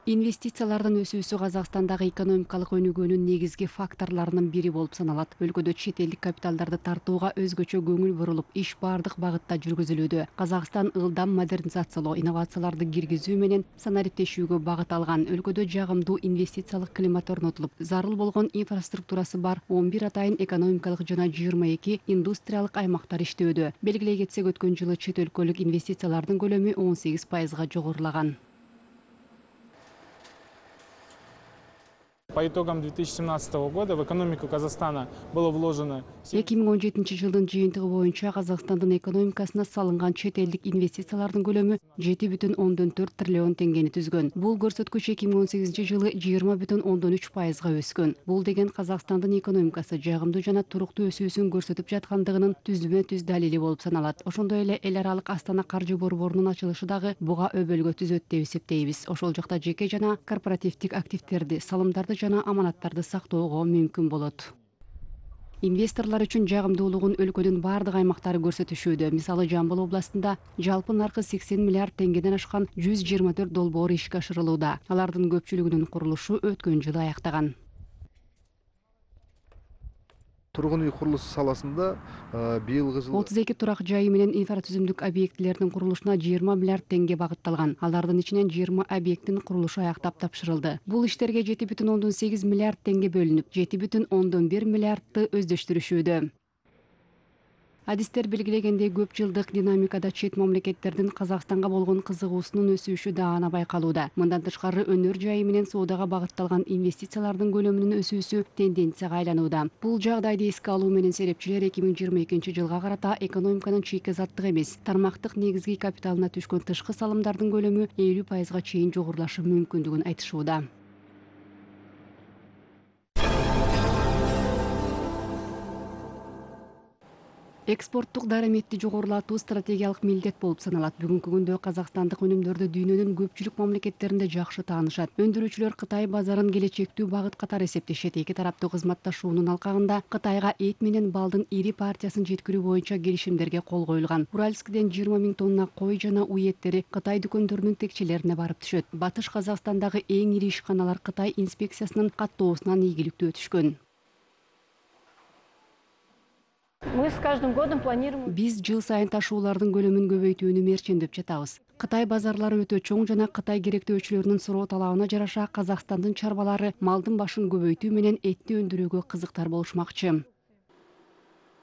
Инвестициялардын өсүүсү Казакстандагы экономикалык өнүгүүнүн негизги факторлорунун бири болуп саналат. Өлкөдө чет элдик капиталдарды тартууга өзгөчө көңүл бурулуп, иш бардык багытта жүргүзүлүүдө. Казакстан ылдам модернизациялоо, инновацияларды киргизүү менен санариптешүүгө багыт алган. Өлкөдө жагымдуу инвестициялык климат орнотулуп, зарыл болгон инфраструктурасы бар 11 атайын экономикалык жана 22 индустриялык аймактар иштөөдө. Белгилей кетсек, өткөн жылы чет өлкөлүк инвестициялардын көлөмү 18%га жогорулаган. По итогам 2017 года в экономику Казахстана было вложено 2017 жылдын жыйынтыгы боюнча Казакстандын экономикасына салынган чет элдик инвестициялардын көлөмү 7,4 триллион теңгени түзгөн. Бул көрсөткүч 2018 жылы 20,3%га өскөн. Бул деген Казакстандын экономикасы жагымдуу жана туруктуу өсүүсүн көрсөтүп жаткандыгынын түздүмө-түз далили болуп саналат. Ошондой эле эл аралык Астана каржы борборунун ачылышы дагы буга өбөлгө түзөт деп эсептейбиз. Ошол жакта жеке жана корпоративдик активдерди, салымдарды жана аманаттарды сактоого мүмкүн болот. Инвесторлор үчүн жагымдуулугун өлкөнүн бардык аймактары көрсөтүшүүдө. Мисалы, Жамбыл областында жалпы наркы 80 миллиард теңгеден ашкан 124 долбоор ишке ашырылууда. Алардын көпчүлүгүнүн курулушу өткөн жылы аяктаган. Тургун үй курулушу саласында быйылгы жылы 32 турак жайы менен инфратүзүмдүк объектилердин курулушуна 20 миллиард теңге багытталган. Алардын ичинен 20 объекттин курулушу аяктап тапшырылды. Бул иштерге 7,8 миллиард теңге бөлүнүп, 7,1 миллиардты өздөштүрүшүүдө. Адистер белгилегендей, көп жылдык динамикада чет мамлекеттердин Казакстанга болгон кызыгуусунун өсүшү даана байкалууда. Мындан тышкары өнөр жайы менен соодага багытталган инвестициялардын көлөмүнүн өсүүсү тенденцияга айланууда. Бул жагдайды эске алуу менен серепчилер 2022 жылга карата экономиканын чийки заттык эмес, тармактык негизги капиталына түшкөн тышкы салымдардын көлөмү 50%га чейин жогорулашы мүмкүндүгүн айтышууда. Экспорттук дараметти жогорулатуу стратегиялык милдет болуп саналат. Бүгүнкү күндө казакстандык өнүмдөрдү дүйнөнүн көпчүлүк мамлекеттеринде жакшы таанышат. Өндүрүүчүлөр Кытай базарын келечектүү багыт катары эсептешет. Эки тараптуу кызматташуунун алкагында Кытайга эт менен балдын ири партиясын жеткирүү боюнча келишимдерге кол коюлган. Уральскиден 20 000 тонна кой жана уй эттери Кытай дүкөндөрүнүн текчелерине барып түшөт. Батыш Казакстандагы эң ири ишканалар Кытай инспекциясынын каттоосунан ийгиликтүү өтүшкөн. Мы с каждым годом планируем. Биз жыл сайын ташуулардын көлөмүн көбөйтүүнү мерчендеп жатабыз. Кытай базарлары өтө чоң жана Кытай керектөөчүлөрүнүн суроо талабына жараша Казакстандын чарбалары малдын башын көбөйтүү менен этти өндүрүүгө кызыктар болушмакчы.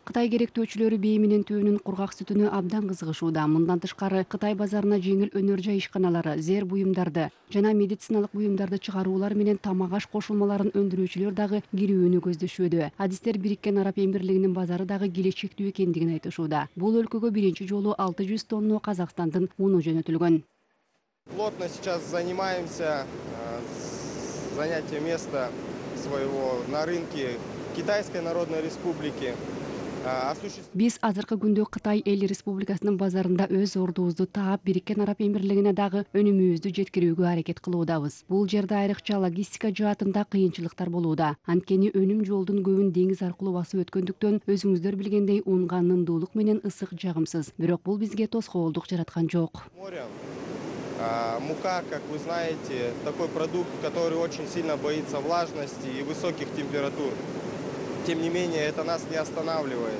Кытай керектөөчүлөрү бээ менен төөнүн кургак сүтүнө абдан кызыгышууда. Мындан тышкары Кытай базарына жеңил өнөр жай ишканалары, зер буюмдарды жана медициналык буюмдарды чыгаруулар менен тамак аш кошулмаларын өндүрүүчүлөр дагы кирүүнү көздөшүүдө. Адистер Бириккен Араб Эмирлигинин базары дагы келечектүү экендигин айтышууда. Бул өлкөгө биринчи жолу 600 тонна Казакстандын уну жөнөтүлгөн. Плотно сейчас занимаемся занятием места своего на рынке Китайской Народной Республики. Биз азыркы күндө Кытай эл республикасынын базарында өз ордубузду таап, Бириккен Араб Эмирлигине дагы өнүмүбүздү жеткирүүгө аракет кылуудабыз. Бул жерде айрыкча логистика жаатында кыйынчылыктар болууда. Анткени өнүм жолдун көбүн деңиз аркылуу басып өткөндүктөн өзүңүздөр билгендей унга нымдуулук менен ысык жагымсыз. Бирок бул бизге тоскоолдук жараткан жок. Мука, как вы знаете, такой продукт, который очень сильно боится влажности и высоких температур. Тем не менее, это нас не останавливает.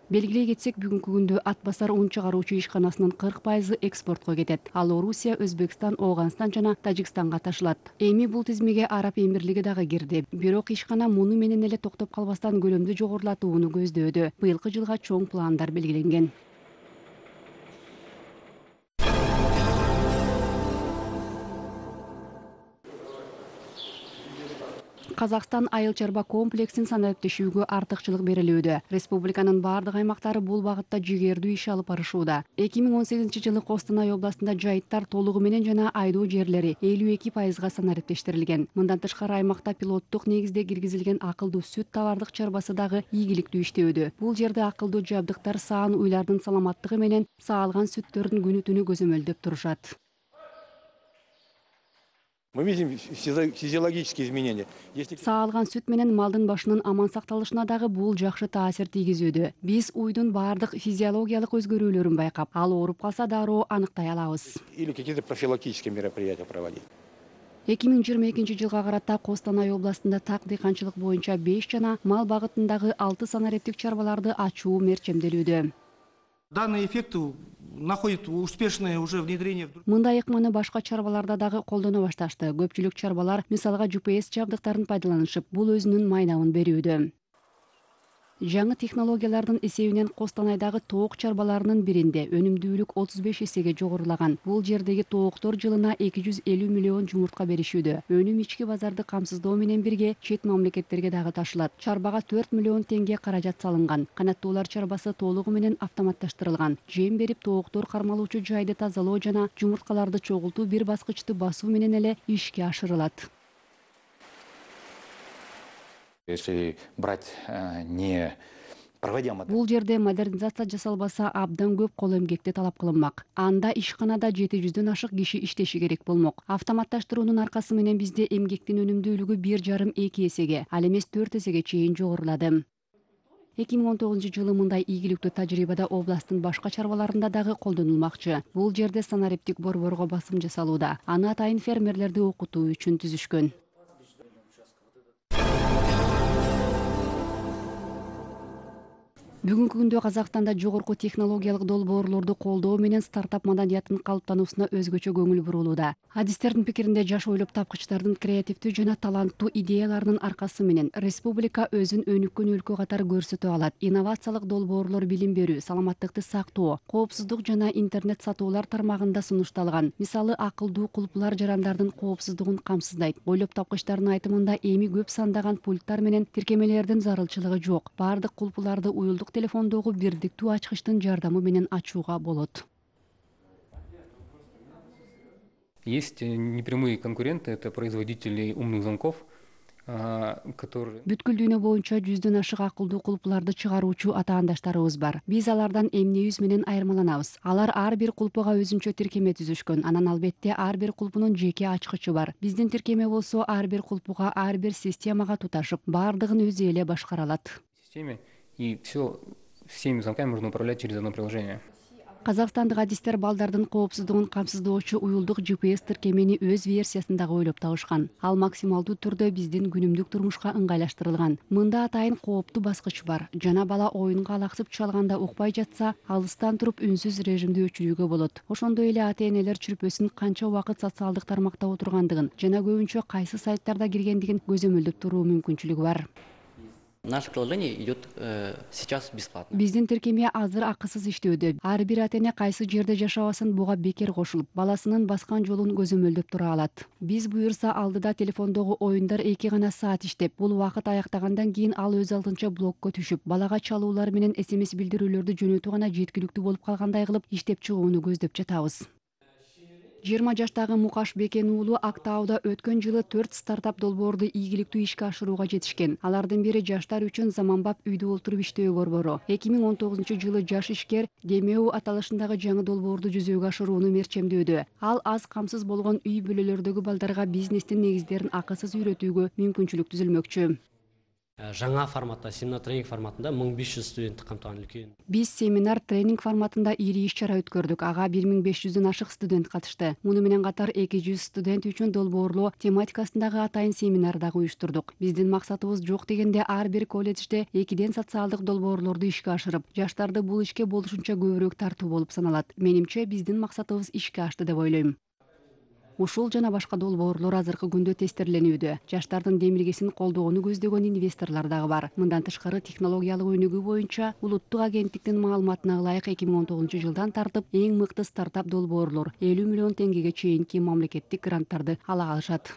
Белгилей кетсек, бүгүнкү күндө ат басар ун чыгаруучу ишканасынын 40% экспортко кетет. Ал Орусия, Өзбекстан, Ооганстан жана Тажикстанга ташылат. Эми бул тизмеге Араб Эмирлиги дагы кирди. Бирок ишкана муну менен эле токтоп калбастан көлөмдү жогорулатууну көздөөдө. Быйылкы жылга чоң пландар белгиленген. Казакстан айыл чарба комплексин санариптешүүгө артыкчылык берилүүдө. Республиканын бардык аймактары бул багытта жигердүү иш алып барышууда. 2018 жылы Костанай областында жайыттар толугу менен жана айдоо жерлери 52%га санариптештирилген. Мындан тышкары аймакта пилоттук негизде киргизилген акылдуу сүт товардык чарбасы дагы ийгиликтүү иштөөдө. Бул жерде акылдуу жабдыктар саан уйлардын саламаттыгы менен саалган сүттөрдүн күнү түнү көзөмөлдөп турушат. Мы видим физиологические изменения. Саалган сүт менен малдын башынын аман сакталышына дагы бул жакшы таасир тийгизүүдө. Биз уйдун бардык физиологиялык өзгөрүүлөрүн байкап, ал ооруп калса дароо аныктай алабыз. Или какие-то профилактические мероприятия проводить. 2022 жылга карата Костанай областында так дыйканчылык боюнча 5 жана мал багытындагы 6 санариптик чарбаларды ачуу мерчемделүүдө. Данный эффект находит успешное уже внедрение в другие. Мындай ыкманы башка чарбаларда дагы колдоно башташты. Көпчүлүк чарбалар мисалга GPS жабдыктарын пайдаланышып, бул өзүнүн майнабын берүүдө. Жаңы технологиялардын эсебинен Костанайдагы тоок чарбаларынын биринде өнүмдүүлүк 35 эсеге жогорулаган. Бул жердеги тооктор жылына 250 миллион жумуртка беришүүдө. Өнүм ички базарды камсыздоо менен бирге чет мамлекеттерге дагы ташылат. Чарбага 4 миллион теңге каражат салынган. Канаттуулар чарбасы толугу менен автоматташтырылган. Жем берип тооктор кармалуучу жайды тазалоо жана жумурткаларды чогултуу бир баскычты басуу менен эле ишке ашырылат. Если брать не проводя Бул жерде модернизация жасалбаса абдан көп кол эмгекти талап кылынмак. Анда ишканада 700дөн ашык киши иштеши керек болмок. Автоматташтыруунун аркасы менен бизде эмгектин өнүмдүүлүгү 1,5-2 эсеге, ал эмес 4 эсеге чейин жогорулады. 2019 жылы мындай ийгиликтүү тажрыйбада областтын башка чарбаларында дагы колдонулмакчы. Бул жерде санариптик борборго басым жасалууда. Аны атайын фермерлерди окутуу үчүн түзүшкөн. Бүгүнкү күндө Казакстанда жогорку технологиялык долбоорлорду колдоо менен стартап маданиятынын калыптануусуна өзгөчө көңүл бурулууда. Адистердин пикиринде жаш ойлоп тапкычтардын креативдүү жана таланттуу идеяларынын аркасы менен республика өзүн өнүккөн өлкө катары көрсөтө алат. Инновациялык долбоорлор билим берүү, саламаттыкты сактоо, коопсуздук жана интернет сатуулар тармагында сунушталган. Мисалы, акылдуу кулпулар жарандардын коопсуздугун камсыздайт. Ойлоп тапкычтардын айтымында эми көп сандаган пульттар менен тиркемелердин зарылчылыгы жок. Бардык кулпуларды уюлдук телефондогу бирдиктүү ачкычтын жардамы менен ачууга болот. Есть непрямые конкуренты, это производители умных замков, которые... Бүткүл боюнча 100дөн ашык акылдуу кулпуларды чыгаруучу атаандаштарыбыз бар. Биз алардан эмнебиз менен айырмаланабыз. Алар ар бир кулпуга өзүнчө тиркеме түзүшкөн. Анан албетте ар бир кулпунун жеке ачкычы бар. Биздин тиркеме болсо ар бир кулпуга ар бир системага туташып, бардыгын өзү эле башкара алат. И всеми замками можно управлять через одно приложение. Казакстандык адистер балдардын коопсуздугун камсыздоочу уюлдук GPS тиркемени өз версиясында ойлоп табышкан. Ал максималдуу түрдө биздин күнүмдүк турмушка ыңгайлаштырылган. Мында атайын кооптуу баскыч бар. Жана бала оюнга алаксып чалганда укпай жатса, алыстан туруп үнсүз режимде өчүрүүгө болот. Ошондой эле ата-энелер чүрпөсүн канча убакыт социалдык тармакта отургандыгын жана көбүнчө кайсы сайттарда киргендигин көзөмөлдөп туруу мүмкүнчүлүгү бар. Наше приложение идет сейчас бесплатно. Биздин тиркеме азыр акысыз иштөөдө. Ар бир ата-эне кайсы жерде жашабасын буга бекер кошулуп, баласынын баскан жолун көзөмөлдөп тура алат. Биз буюрса алдыда телефондогу оюндар 2 гана саат иштеп, бул убакыт аяктагандан кийин ал өз алдынча блокко түшүп, балага чалуулар менен SMS билдирүүлөрдү жөнөтүү гана жеткиликтүү болуп калгандай кылып иштеп чыгууну көздөп жатабыз. 20 жаштагы Мукаш Бекен уулу Актауда өткөн жылы 4 стартап долбоорду ийгиликтүү ишке ашырууга жетишкен. Алардын бири жаштар үчүн заманбап үйдө олтуруп иштөө борбору. 2019 жылы жаш ишкер Демеу аталышындагы жаңы долбоорду жүзөгө ашырууну мерчемдөөдө. Ал аз камсыз болгон үй бүлөлөрдөгү балдарга бизнестин негиздерин акысыз үйрөтүүгө мүмкүнчүлүк түзүлмөкчү. Жаңа форматта, семинар тренинг форматында 1500 студентті қамтыған үлкен. Биз семинар тренинг форматында ири иш-чара өткөрдүк. Ага 1500дөн ашык студент катышты. Муну менен катар 200 студент үчүн долбоорлоо тематикасындагы атайын семинар дагы уюштурдук. Биздин максатыбыз жок дегенде ар бир колледжде 2ден социалдык долбоорлорду ишке ашырып, жаштарды бул ишке болушунча көбүрөөк тартуу болуп саналат. Менимче биздин максатыбыз ишке ашты деп ойлойм. Ушул жана башка долбоорлор азыркы күндө тестирленүүдө. Жаштардын демилгесин колдоону көздөгөн инвесторлор дагы бар. Мындан тышкары технологиялык өнүгүү боюнча улуттук агенттиктин маалыматына ылайык 2019 жылдан тартып эң мыкты стартап долбоорлор 50 миллион теңгеге чейинки мамлекеттик гранттарды ала алышат.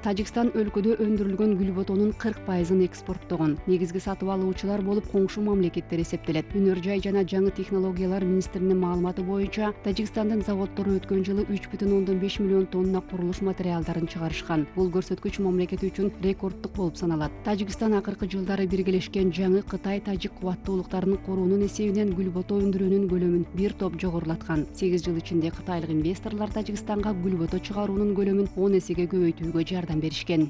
Тажикстан өлкөдө өндүрүлгөн гүл ботонун 40%-ын экспорттогон. Негизги сатып алуучулар болуп коңшу мамлекеттер эсептелет. Өнөр жай жана жаңы технологиялар министринин маалыматы боюнча, Тажикстандын заводдору өткөн жылы 3,5 миллион тонна курулуш материалдарын чыгарышкан. Бул көрсөткүч мамлекет үчүн рекорддук болуп саналат. Тажикстан акыркы жылдары биргелешкен жаңы Кытай-Тажик кубаттуулуктарын куруунун эсебинен гүл бото өндүрүүнүн көлөмүн бир топ жогорулаткан. 8 жыл ичинде кытайлык инвесторлор Тажикстанга гүл бото чыгаруунун көлөмүн 10 эсеге көбөйтүүгө жардам беришкен.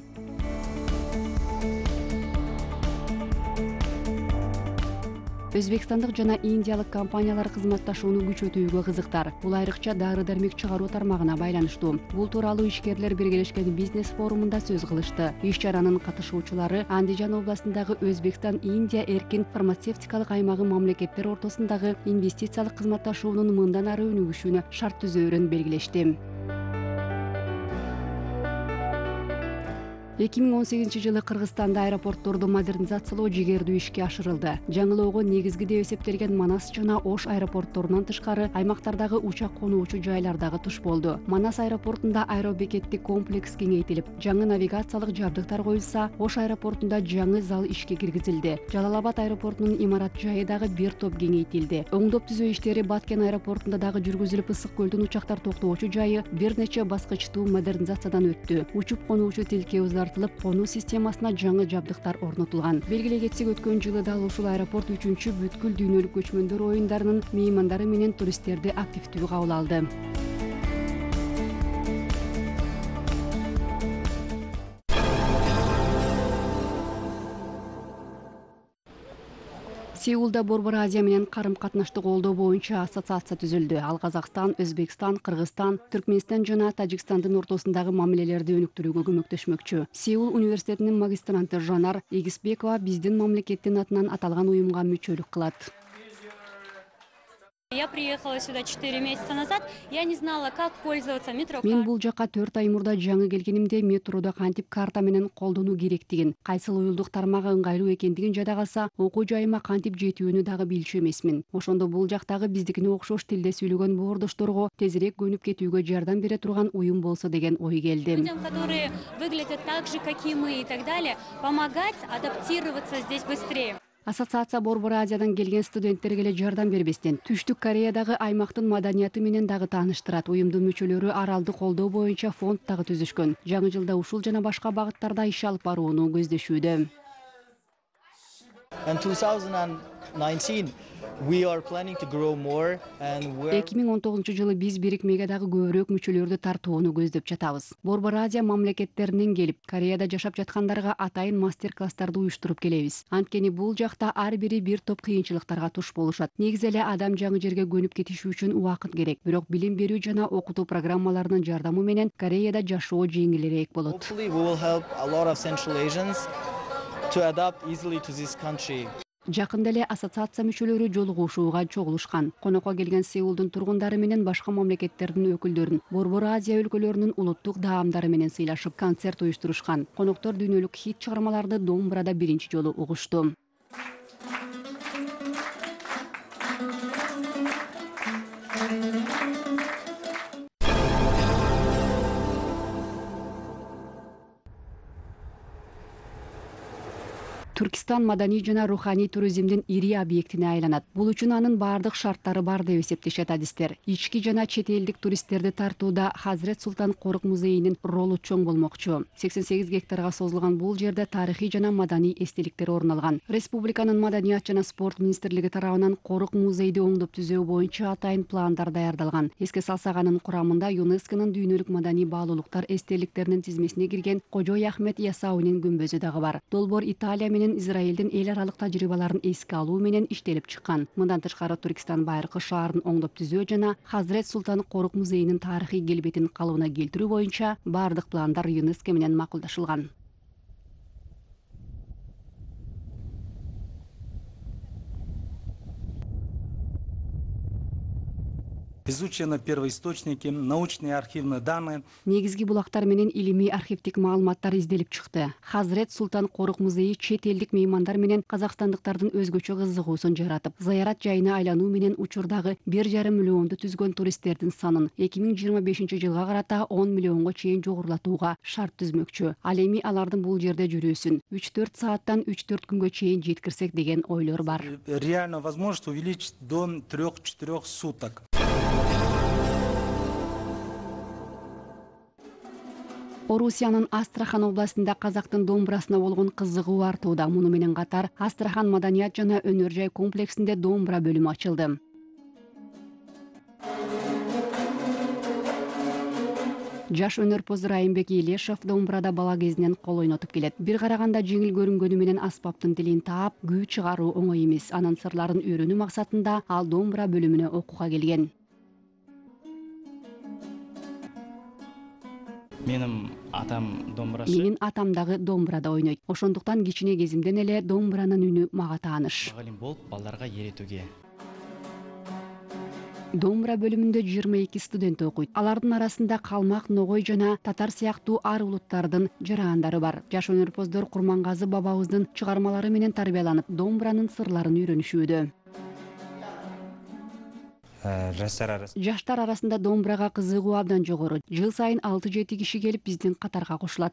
Өзбекстандык жана индиялык компаниялар кызматташууну күчөтүүгө кызыктар. Бул айрыкча дары-дармек чыгаруу тармагына байланыштуу. Бул тууралуу ишкерлер биргелешкен бизнес форумунда сөз кылышты. Иш-чаранын катышуучулары Андижан областындагы Өзбекстан-Индия эркин фармацевтикалык аймагы мамлекеттер ортосундагы инвестициялык кызматташуунун мындан ары өнүгүшүнө шарт түзөөрүн белгилешти. 2018 жылы Кыргызстанда аэропортторду модернизациялоо жигердүү ишке ашырылды. Жаңылоого негизги деп эсептелген Манас жана Ош аэропортторунан тышкары аймактардагы учак конуучу жайлардагы туш болду. Манас аэропортунда аэробекеттик комплекс кеңейтилип, жаңы навигациялык жабдыктар коюлса, Ош аэропортунда жаңы зал ишке киргизилди. Жалал-Абад аэропортунун имарат жайы дагы бир топ кеңейтилди. Оңдоп түзөө иштери Баткен аэропортунда дагы жүргүзүлүп, Ысык көлдүн учактар токтоочу жайы бир нече баскычтуу модернизациядан өттү. Учуп конуучу тилке конуу системасына жаңы жабдыктар орнотулган. Белгилей кетсек, өткөн жылы дал ушул аэропорт 3-чү бүткүл дүйнөлүк көчмөндөр оюндарынын меймандары менен туристтерди активдүү кабыл алды. Сеулда Борбор Азия менен карым-катнашты колдоо боюнча ассоциация түзүлдү. Ал Казакстан, Өзбекстан, Кыргызстан, Түркмөнстан жана Тажикстандын ортосундагы мамилелерди өнүктүрүүгө көмөктөшмөкчү. Сеул университетинин магистранты Жанар Эгисбекова биздин мамлекеттин атынан аталган уюмга мүчөлүк кылат. Я приехала сюда 4 месяца назад. Я не знала, как пользоваться метро. Мен бул жака 4 ай мурда жаңы келгенимде метрода кантип карта менен колдонуу керектигин, кайсыл уюлдук тармагы ыңгайлуу экендигин жада калса, окуу жайыма кантип жетүүнү дагы билчү эмесмин. Ошондо бул жактагы биздикине окшош тилде сүйлөгөн боордошторго тезирээк көнүп кетүүгө жардам бере турган уюм болсо деген ой келди. Людям, которые выглядят так же, как и мы и так далее, помогать адаптироваться здесь быстрее. Ассоциация Борбор Азиядан келген студенттерге эле жардам бербестен, Түштүк Кореядагы аймактын маданияты менен дагы тааныштырат. Уюмдун мүчөлөрү аралды колдоо боюнча фонд дагы түзүшкөн. Жаңы жылда ушул жана башка багыттарда иш алып барууну көздөшүүдө. In 2019, we are planning to grow more and 2019-жылы биз бирикмеге дагы көбүрөөк мүчөлөрдү тартууну көздөп жатабыз. Борбор Азия мамлекеттеринен келип, Кореяда жашап жаткандарга атайын мастер-класстарды уюштуруп келебиз. Анткени бул жакта ар бири бир топ кыйынчылыктарга туш болушат. Негизи эле адам жаңы жерге көнүп кетиши үчүн убакыт керек. Бирок билим берүү жана окутуу программаларынын жардамы менен Кореяда жашоо жеңилирээк болот. hopefully we will help a lot of Central Asians to adapt easily to this country. Жакында эле ассоциация мүчөлөрү жолугушууга чогулушкан. Конокко келген Сеулдун тургундары менен башка мамлекеттердин өкүлдөрүн Борбор Азия өлкөлөрүнүн улуттук даамдары менен сыйлашып концерт уюштурушкан. Коноктор дүйнөлүк хит чыгармаларды домбурада биринчи жолу угушту. Түркистан маданий жана руханий туризмдин ири объектине айланат. Бул үчүн анын бардык шарттары бар деп эсептешет адистер. Ички жана чет элдик туристтерди тартууда Хазрет Султан Корук музейинин ролу чоң болмокчу. 88 гектарга созулган бул жерде тарыхый жана маданий эстеликтер орун алган. Республиканын маданият жана спорт министрлиги тарабынан Корук музейди оңдоп түзөө боюнча атайын пландар даярдалган. Эске салсак, анын курамында ЮНЕСКОнун дүйнөлүк маданий баалуулуктар эстеликтеринин тизмесине кирген Кожой Ахмет Ясауинин күмбөзү дагы бар. Долбоор Италия менен Израилдин эл аралык тажрыйбаларын эске алуу менен иштелип чыккан. Мындан тышкары Түркистан байыркы шаарын оңдоп түзөө жана Хазрет Султан Корук музейинин тарыхый келбетин калыбына келтирүү боюнча бардык пландар ЮНЕСКО менен макулдашылган. Изучены первоисточники, научные архивные данные. Негизги булактар менен илимий архивдик маалыматтар изделип чыкты. Хазрет Султан Корук музейи чет элдик меймандар менен казакстандыктардын өзгөчө кызыгуусун жаратып, зыярат жайына айлануу менен учурдагы 1,5 миллионду түзгөн туристтердин санын 2025-жылга карата 10 миллионго чейин жогорулатууга шарт түзмөкчү. Ал эми алардын бул жерде жүрүүсүн 3-4 сааттан 3-4 күнгө чейин жеткирсек деген ойлор бар. Реально возможность увеличить до 3-4 суток. Орусиянын Астрахан областында казактын домбурасына болгон кызыгуу артууда. Муну менен катар Астрахан маданият жана өнөр жай комплексинде домбура бөлүмү ачылды. Жаш өнөрпоз Райымбек Елешев домбурада бала кезинен кол ойнотуп келет. Бир караганда жеңил көрүнгөнү менен аспаптын тилин таап, күү чыгаруу оңой эмес. Анын сырларын үйрөнүү максатында ал домбура бөлүмүнө окууга келген. Менин атам дагы домбурада ойнойт. Ошондуктан кичине кезимден эле домбуранын үнү мага тааныш. Мугалим болуп, балдарга үйрөтүүгө. Домбура бөлүмүндө 22 студент окуйт. Алардын арасында калмак, ногой жана татар сыяктуу ар улуттардын жарандары бар. Жаш өнөрпоздор Курмангазы бабабыздын чыгармалары менен тарбияланып, домбуранын сырларын үйрөнүшүүдө. Жаштар арасында домбурага кызыгуу абдан жогору. Жыл сайын 6-7 киши келип биздин катарга кошулат.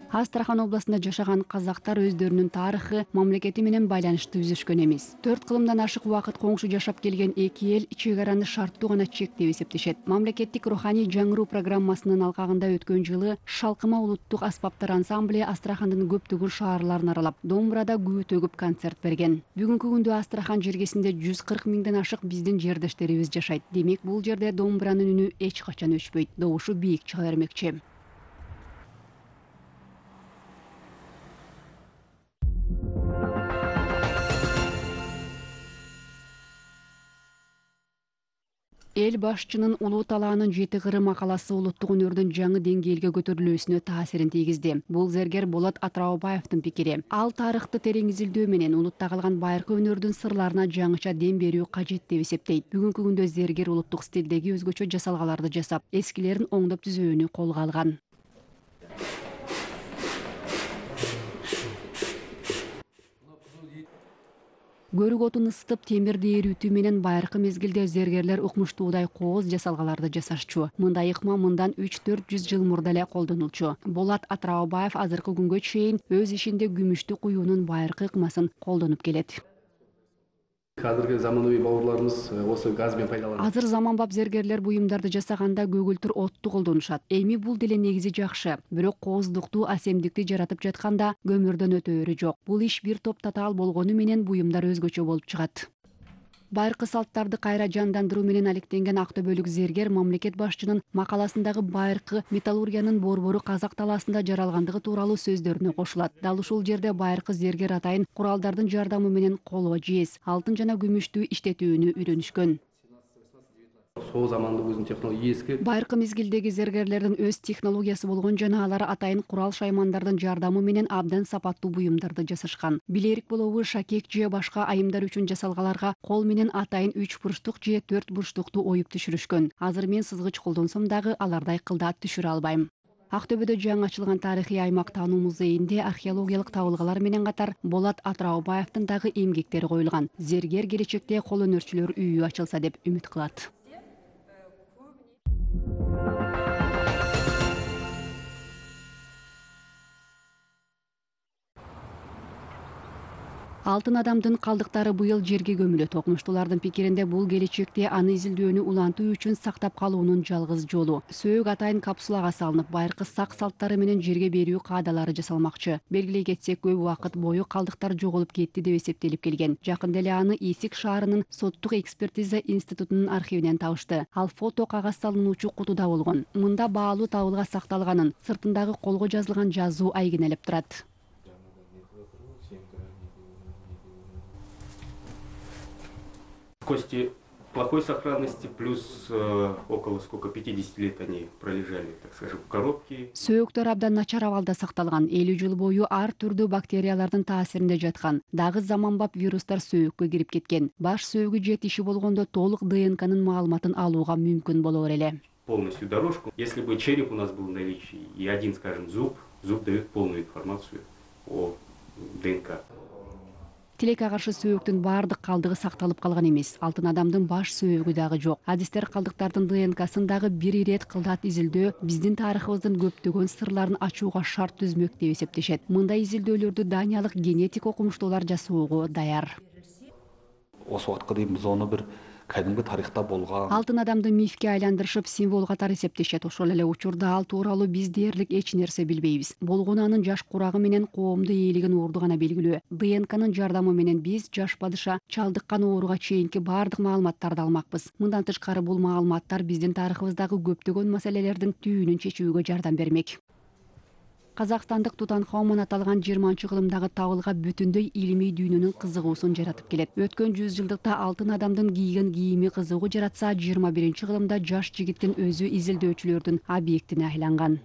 Астрахан областында жашаган казактар өздөрүнүн тарыхы, мамлекети менен байланышты үзүшкөн эмес. 4 кылымдан ашык убакыт коңшу жашап келген эки эл чек араны шарттуу гана чектеп эсептешет. Мамлекеттик руханий жаңыруу программасынын алкагында өткөн жылы Шалкыма улуттук аспаптар ансамбле Астрахандын көптөгөн шаарларын аралап, домбурада күү төгүп концерт берген. Бүгүнкү күндө Астрахан жергесинде 140 миңден ашык биздин жердештерибиз жашайт. Демек, бул жерде домбуранын үнү эч качан өчпөйт. Добушу бийик чыга бермекчи. Эл башчынын улуу талаанын 7 кыры макаласы улуттук өнөрдүн жаңы деңгээлге көтөрүлүүсүнө таасирин тийгизди. Бул зергер Болот Атраубаевдин пикири. Ал тарыхты терең изилдөө менен улутта калган байыркы өнөрдүн сырларына жаңыча дем берүү кажет деп эсептейт. Бүгүнкү күндө зергер улуттук стилдеги өзгөчө жасалгаларды жасап, эскилерин оңдоп түзүүнү колго алган. Көрүк отун ысытып, темирди эрүүтүү менен байыркы мезгилде зергерлер укмуштуудай кооз жасалгаларды жасашчу. Мындай ыкма мындан 3-400 жыл мурда эле колдонулчу. Болот Атраубаев азыркы күнгө чейин өз ишинде күмүштү куюунун байыркы ыкмасын колдонуп келет. Азыркы заманауи бауырларымыз осы газбен пайдаланат. Азыр заманбап зергерлер буюмдарды жасаганда көгүлтүр отту колдонушат. Эми бул деле негизи жакшы, бирок кооздукту, асемдикти жаратып жатканда көмүрдөн өтөөрү жок. Бул иш бир топ татаал болгону менен буюмдар өзгөчө болуп чыгат. Байыркы салттарды кайра жандандыруу менен алектенген Актөбөлүк зергер мамлекет башчынын макаласындагы байыркы металлургиянын борбору казак талаасында жаралгандыгы тууралуу сөздөрүнө кошулат. Дал ушул жерде байыркы зергер атайын куралдардын жардамы менен коло, жез, алтын жана күмүштү иштетүүнү үйрөнүшкөн. Сол замандык өзүнүн технологиясы. Байыркы мезгилдеги зергерлердин өз технологиясы болгон жана алар атайын курал шаймандардын жардамы менен абдан сапаттуу буюмдарды жасашкан. Билерик болобу, шакек же башка айымдар үчүн жасалгаларга кол менен атайын 3 бурчтук же 4 бурчтукту оюп түшүрүшкөн. Азыр мен сызгыч колдонсом дагы алардай кылдаат түшүрө албайм. Актөбөдө жаңы ачылган тарыхый аймак таануу музейинде археологиялык табылгалар менен катар Болот Атраубаевдин дагы эмгектери коюлган. Зергер келечекте кол өнөрчүлөр үйү ачылса деп үмүт кылат. Алтын адамдын калдыктары быйыл жерге көмүлөт. Окумуштуулардын пикиринде бул келечекте аны изилдөөнү улантуу үчүн сактап калуунун жалгыз жолу. Сөөк атайын капсулага салынып, байыркы сак салттары менен жерге берүү каадалары жасалмакчы. Белгилей кетсек, көп убакыт бою калдыктар жоголуп кетти деп эсептелип келген. Жакында эле аны Исик шаарынын соттук экспертиза институтунун архивинен табышты. Ал фото кагаз салынуучу кутуда болгон. Мында баалуу табылга сакталганын, сыртындагы колго жазылган жазуу айгинелеп турат. Кости плохой сохранности, плюс около 50 лет они пролежали, так скажем, в коробке. Сөөктөр абдан начар абалда сакталган. 50 жыл бою ар түрдүү бактериялардын таасиринде жаткан. Дагы заманбап вирустар сөөккө кирип кеткен. Баш сөөгү же тиши болгондо толук ДНКнын маалыматын алууга мүмкүн болор эле. Полностью дорожку. Если бы череп у нас был в наличии и один, скажем, зуб дает полную информацию о ДНК. Тилекке каршы сөөктүн баардык калдыгы сакталып калган эмес. Алтын адамдын баш сөөгү дагы жок. Адистер калдыктардын ДНКсын дагы бир ирет кылдат изилдөө биздин тарыхыбыздын көптөгөн сырларын ачууга шарт түзмөк деп эсептешет. Мындай изилдөөлөрдү даниялык генетик окумуштуулар жасоого даяр. Осы уақытқа дейін біз оны бір кәдімгі тарихта болған. Алтын адамды мифке айландырышып символ катары эсептешет. Ошол эле учурда ал тууралуу биз дээрлик эч нерсе билбейбиз. Болгону анын жаш курагы менен коомду ээлигин уурду гана белгилүү. ДНКнын жардамы менен биз жаш падыша чалдыккан ооруга чейинки баардык маалыматтарды алмакпыз. Мындан тышкары бул маалыматтар биздин тарыхыбыздагы көптөгөн маселелердин түйүнүн чечүүгө жардам бермек. Казакстандык Тутанхамон аталган 20-кылымдагы табылга бүтүндөй илимий дүйнөнүн кызыгуусун жаратып келет. Өткөн 100 жылдыкта алтын адамдын кийген кийими кызыгуу жаратса, 21-кылымда жаш жигиттин өзү изилдөөчүлөрдүн объектине айланган.